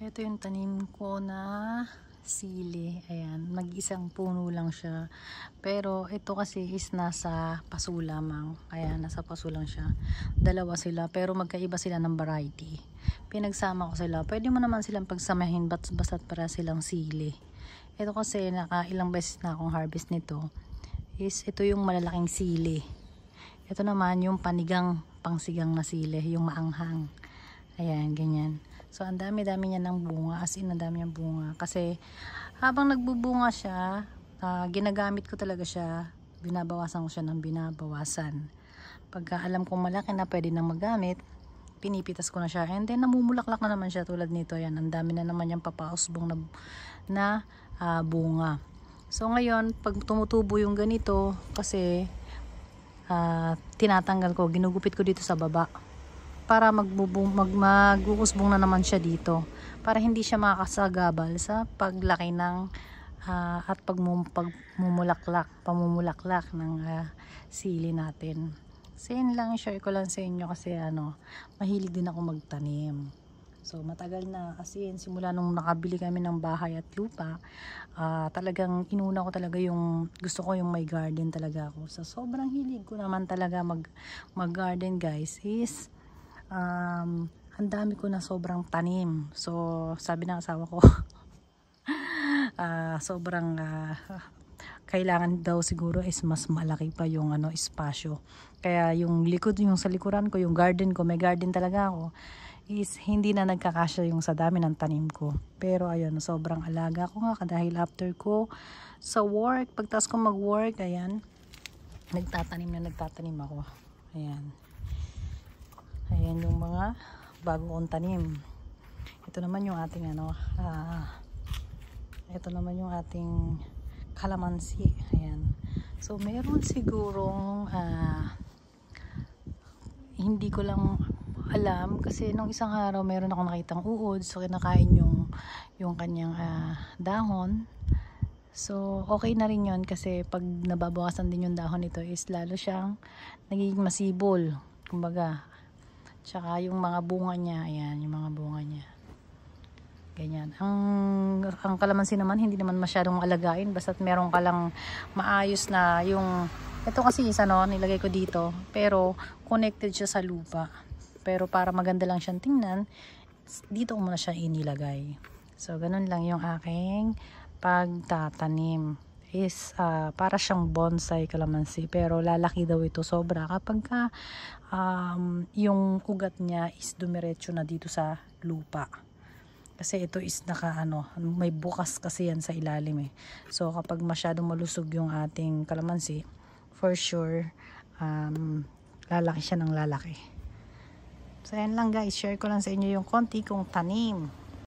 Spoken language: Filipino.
Ito yung tanim ko na sili. Ayan, mag-isang puno lang siya. Pero ito kasi is nasa paso lamang. Ayan, nasa paso lang siya. Dalawa sila, pero magkaiba sila ng variety. Pinagsama ko sila. Pwede mo naman silang pagsamahin basta't para silang sili. Ito kasi ilang beses na akong harvest nito. Ito yung malalaking sili. Ito naman yung pangsigang na sili, yung maanghang. Ayan, ganyan. So, ang dami-dami niya ng bunga. As in, ang dami niyang bunga. Kasi, habang nagbubunga siya, ginagamit ko talaga siya. Binabawasan ko siya ng binabawasan. Pagka alam kong malaki na pwede nang magamit, pinipitas ko na siya. And then, namumulaklak na naman siya tulad nito. Ayan, ang dami na naman niyang papausbong na bunga. So, ngayon, pag tumutubo yung ganito, kasi, tinatanggal ko, ginugupit ko dito sa baba. Para mag-uusbong na naman siya dito para hindi siya makakasagabal sa paglaki ng at pamumulaklak ng sili natin. So yun lang, share ko lang sa inyo kasi mahilig din ako magtanim. So matagal na kasi simula nung nakabili kami ng bahay at lupa, talagang inuna ko talaga yung gusto ko yung may garden talaga ako. So sobrang hilig ko naman talaga mag-garden guys is ang dami ko na sobrang tanim. So, sabi ng asawa ko, sobrang kailangan daw siguro is mas malaki pa yung espasyo. Kaya yung sa likuran ko, yung garden ko, may garden talaga ako, is hindi na nagkakasya yung sa dami ng tanim ko. Pero ayun, sobrang alaga ko nga dahil after ko sa work, pagtas ko mag-work, ayan, nagtatanim ako. Ayan. Ayan yung mga bago kong tanim. Ito naman yung ating ito naman yung ating kalamansi. Ayan. So meron sigurong hindi ko lang alam kasi nung isang araw meron akong nakitang uod, so kinakain yung kanyang dahon. So okay na rin yun kasi pag nababawasan din yung dahon nito is lalo siyang nagiging masibol. Kumbaga, tsaka yung mga bunga niya, ayan, yung mga bunga niya. Ganyan. Ang kalamansi naman, hindi naman masyadong alagain. Basta't meron ka lang maayos na yung, ito kasi nilagay ko dito. Pero, connected siya sa lupa. Pero para maganda lang siyang tingnan, dito ko muna siya inilagay. So, ganun lang yung aking pagtatanim. Is para siyang bonsai kalamansi, pero lalaki daw ito sobra kapag yung ugat niya is dumiretso na dito sa lupa, kasi ito is may bukas kasi yan sa ilalim so kapag masyadong malusog yung ating kalamansi, for sure lalaki siya ng lalaki. So yan lang guys, share ko lang sa inyo yung konti kong tanim.